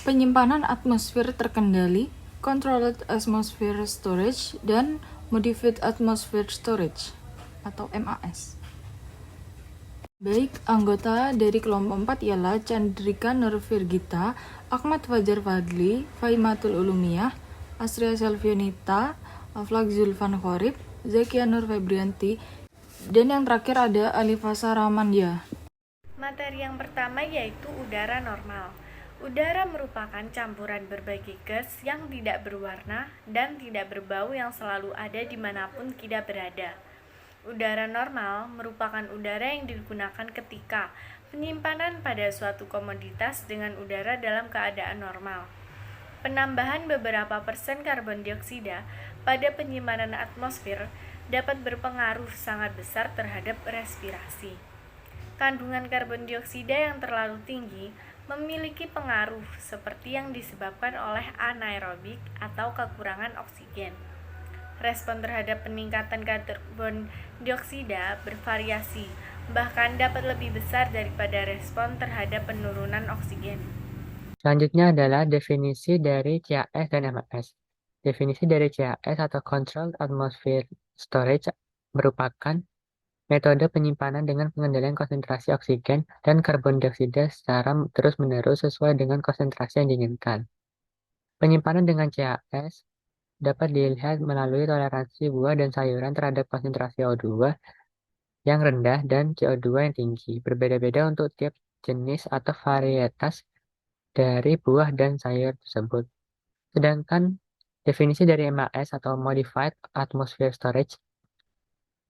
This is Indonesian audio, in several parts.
penyimpanan atmosfer terkendali, Controlled Atmosphere Storage, dan Modified Atmosphere Storage atau MAS. Baik, anggota dari kelompok 4 ialah Chandrika Nurvirgita, Ahmad Fajar Fadli, Faimatul Ulumiyah, Asria Selvionita, Aflak Zulfan Khorib, Zakia Nur Febrianti, dan yang terakhir ada Alifasa Rahmandia. Materi yang pertama yaitu udara normal. Udara merupakan campuran berbagai gas yang tidak berwarna dan tidak berbau yang selalu ada dimanapun kita berada. Udara normal merupakan udara yang digunakan ketika penyimpanan pada suatu komoditas dengan udara dalam keadaan normal. Penambahan beberapa persen karbon dioksida pada penyimpanan atmosfer dapat berpengaruh sangat besar terhadap respirasi. Kandungan karbon dioksida yang terlalu tinggi memiliki pengaruh seperti yang disebabkan oleh anaerobik atau kekurangan oksigen. Respon terhadap peningkatan karbon dioksida bervariasi, bahkan dapat lebih besar daripada respon terhadap penurunan oksigen. Selanjutnya adalah definisi dari CAS dan MAS. Definisi dari CAS atau Controlled Atmosphere Storage merupakan metode penyimpanan dengan pengendalian konsentrasi oksigen dan karbon dioksida secara terus-menerus sesuai dengan konsentrasi yang diinginkan. Penyimpanan dengan CAS dapat dilihat melalui toleransi buah dan sayuran terhadap konsentrasi O2 yang rendah dan CO2 yang tinggi. Berbeda-beda untuk tiap jenis atau varietas dari buah dan sayur tersebut. Sedangkan definisi dari MAS atau Modified Atmosphere Storage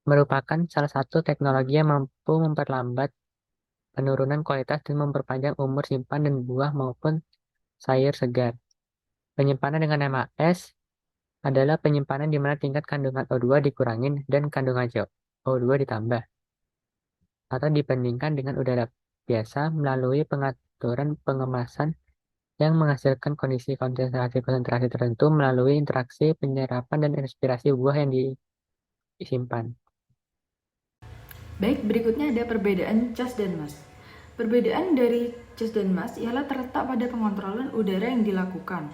merupakan salah satu teknologi yang mampu memperlambat penurunan kualitas dan memperpanjang umur simpan dan buah maupun sayur segar. Penyimpanan dengan MAS adalah penyimpanan di mana tingkat kandungan O2 dikurangin dan kandungan CO2 ditambah atau dibandingkan dengan udara biasa melalui pengaturan pengemasan yang menghasilkan kondisi konsentrasi tertentu melalui interaksi penyerapan dan respirasi buah yang disimpan. Baik, berikutnya ada perbedaan CAS dan MAS. Perbedaan dari CAS dan MAS ialah terletak pada pengontrolan udara yang dilakukan.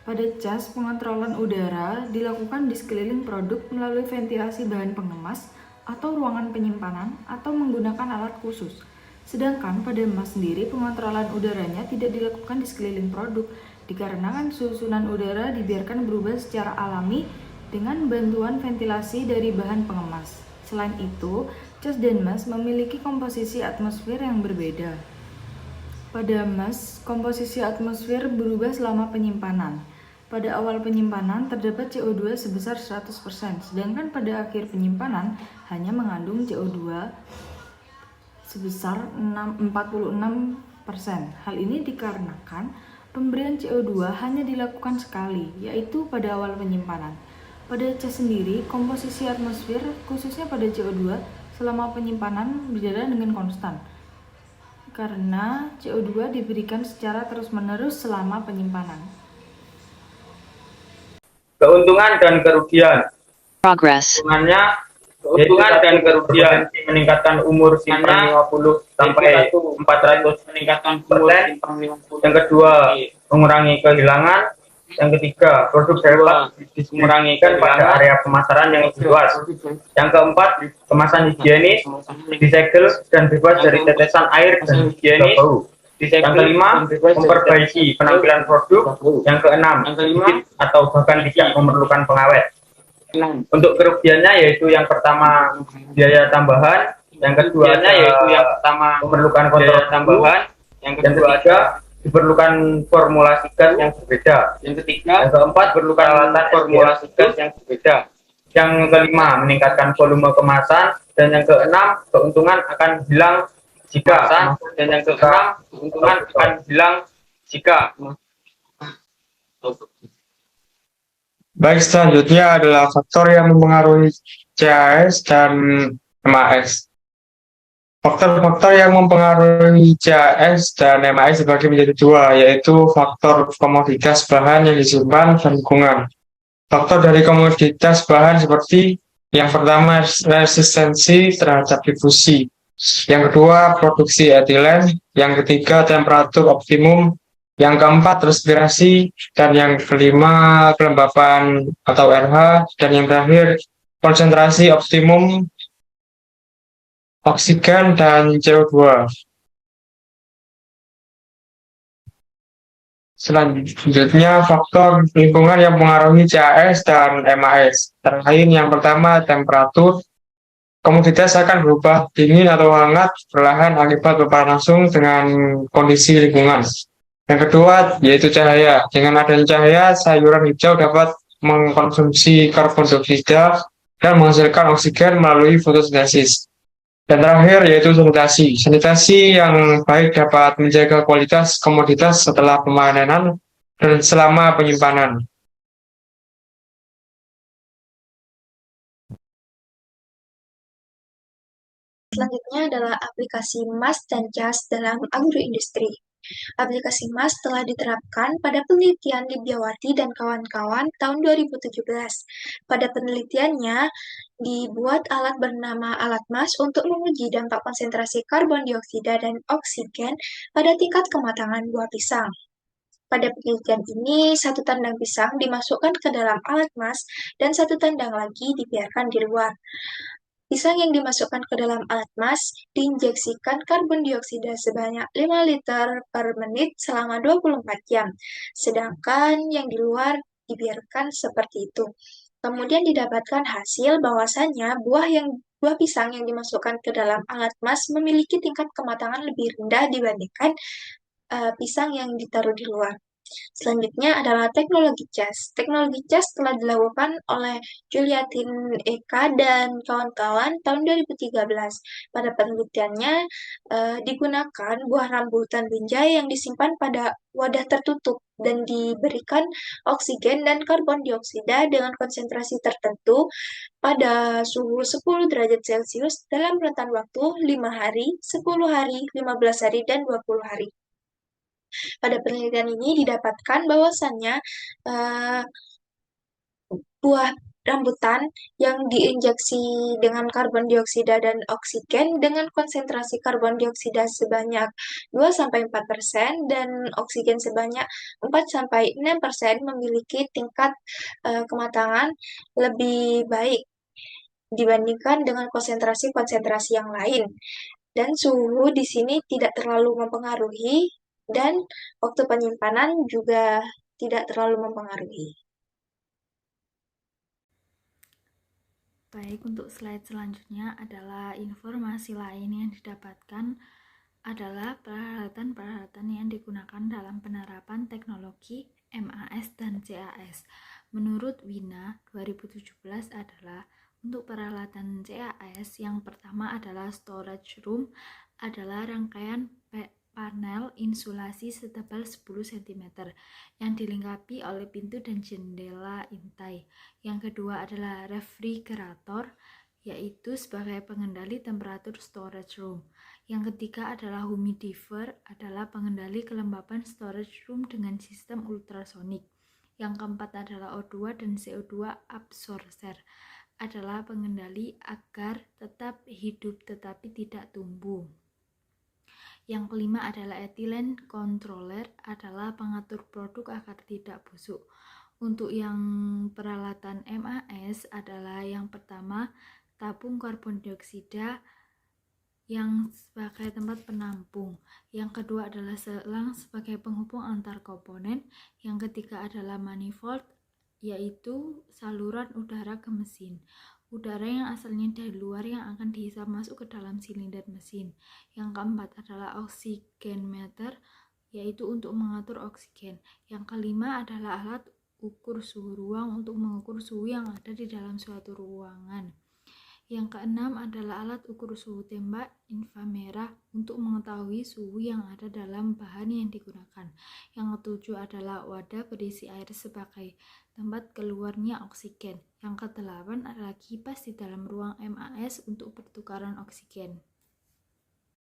Pada CAS, pengontrolan udara dilakukan di sekeliling produk melalui ventilasi bahan pengemas atau ruangan penyimpanan atau menggunakan alat khusus. Sedangkan pada MAS sendiri, pengontrolan udaranya tidak dilakukan di sekeliling produk, dikarenakan susunan udara dibiarkan berubah secara alami dengan bantuan ventilasi dari bahan pengemas. Selain itu, CAS dan MAS memiliki komposisi atmosfer yang berbeda. Pada MAS, komposisi atmosfer berubah selama penyimpanan. Pada awal penyimpanan terdapat CO2 sebesar 100%, sedangkan pada akhir penyimpanan hanya mengandung CO2 sebesar 46%. Hal ini dikarenakan pemberian CO2 hanya dilakukan sekali, yaitu pada awal penyimpanan. Pada CAS sendiri, komposisi atmosfer, khususnya pada CO2, selama penyimpanan berjalan dengan konstan, karena CO2 diberikan secara terus-menerus selama penyimpanan. Keuntungan dan kerugian. Progress. Keuntungan dan kerugian meningkatkan umur simpan 50 sampai 400 persen. Yang kedua, mengurangi kehilangan. Yang ketiga, produk dapat didistribusikan pada area pemasaran yang lebih luas. Yang keempat, kemasan higienis, disegel dan bebas dari tetesan air dan higienis. Yang kelima, memperbaiki penampilan produk. Yang keenam, sedikit atau bahkan tidak memerlukan pengawet. Untuk kerugiannya yaitu yang pertama biaya tambahan, yang keduanya yaitu yang pertama memerlukan kontrol tambahan, yang ketiga diperlukan formulasi gas yang berbeda, yang ketiga, yang keempat diperlukan peralatan formulasi gas yang berbeda, yang kelima meningkatkan volume kemasan, dan yang keenam keuntungan akan hilang jika Baik, selanjutnya adalah faktor yang mempengaruhi CAS dan MAS. Faktor-faktor yang mempengaruhi CAS dan MAS dibagi menjadi dua, yaitu faktor komoditas bahan yang disimpan dan lingkungan. Faktor dari komoditas bahan seperti yang pertama resistensi terhadap difusi, yang kedua produksi etilen, yang ketiga temperatur optimum, Yang keempat, respirasi. Dan yang kelima, kelembapan atau RH. Dan yang terakhir, konsentrasi optimum oksigen dan CO2. Selanjutnya, faktor lingkungan yang mempengaruhi CAS dan MAS. Terakhir, yang pertama, temperatur. Komoditas akan berubah dingin atau hangat perlahan akibat berpaparan langsung dengan kondisi lingkungan. Yang kedua, yaitu cahaya. Dengan adanya cahaya, sayuran hijau dapat mengkonsumsi karbon dioksida dan menghasilkan oksigen melalui fotosintesis. Dan terakhir yaitu sanitasi. Sanitasi yang baik dapat menjaga kualitas komoditas setelah pemanenan dan selama penyimpanan. Selanjutnya adalah aplikasi MAS dan CAS dalam agroindustri. Aplikasi MAS telah diterapkan pada penelitian Libyawati dan kawan-kawan tahun 2017. Pada penelitiannya, dibuat alat bernama alat MAS untuk menguji dampak konsentrasi karbon dioksida dan oksigen pada tingkat kematangan buah pisang. Pada penelitian ini, satu tandang pisang dimasukkan ke dalam alat MAS dan satu tandang lagi dibiarkan di luar. Pisang yang dimasukkan ke dalam alat MAS diinjeksikan karbon dioksida sebanyak 5 liter per menit selama 24 jam, sedangkan yang di luar dibiarkan seperti itu. Kemudian didapatkan hasil bahwasannya buah pisang yang dimasukkan ke dalam alat MAS memiliki tingkat kematangan lebih rendah dibandingkan pisang yang ditaruh di luar. Selanjutnya adalah teknologi CAS. Teknologi CAS telah dilakukan oleh Juliatin Eka dan kawan-kawan tahun 2013. Pada penelitiannya digunakan buah rambutan binjai yang disimpan pada wadah tertutup dan diberikan oksigen dan karbon dioksida dengan konsentrasi tertentu pada suhu 10 derajat Celcius dalam rentan waktu 5 hari, 10 hari, 15 hari, dan 20 hari. Pada penelitian ini didapatkan bahwasannya buah rambutan yang diinjeksi dengan karbon dioksida dan oksigen dengan konsentrasi karbon dioksida sebanyak 2-4% dan oksigen sebanyak 4-6% memiliki tingkat kematangan lebih baik dibandingkan dengan konsentrasi-konsentrasi yang lain. Dan suhu di sini tidak terlalu mempengaruhi dan waktu penyimpanan juga tidak terlalu mempengaruhi. Baik, untuk slide selanjutnya adalah informasi lain yang didapatkan adalah peralatan-peralatan yang digunakan dalam penerapan teknologi MAS dan CAS. Menurut WINA 2017 adalah untuk peralatan CAS yang pertama adalah storage room, adalah rangkaian panel insulasi setebal 10 cm yang dilengkapi oleh pintu dan jendela intai. Yang kedua adalah refrigerator, yaitu sebagai pengendali temperatur storage room. Yang ketiga adalah humidifier, adalah pengendali kelembapan storage room dengan sistem ultrasonik. Yang keempat adalah O2 dan CO2 absorber, adalah pengendali agar tetap hidup tetapi tidak tumbuh. Yang kelima adalah ethylene controller, adalah pengatur produk agar tidak busuk. Untuk yang peralatan MAS adalah yang pertama tabung karbon dioksida yang sebagai tempat penampung. Yang kedua adalah selang sebagai penghubung antar komponen. Yang ketiga adalah manifold, yaitu saluran udara ke mesin. Udara yang asalnya dari luar yang akan dihisap masuk ke dalam silinder mesin. Yang keempat adalah oksigenmeter, yaitu untuk mengatur oksigen. Yang kelima adalah alat ukur suhu ruang untuk mengukur suhu yang ada di dalam suatu ruangan. Yang keenam adalah alat ukur suhu tembak inframerah untuk mengetahui suhu yang ada dalam bahan yang digunakan. Yang ketujuh adalah wadah berisi air sebagai tempat keluarnya oksigen. Yang kedelapan adalah kipas di dalam ruang MAS untuk pertukaran oksigen.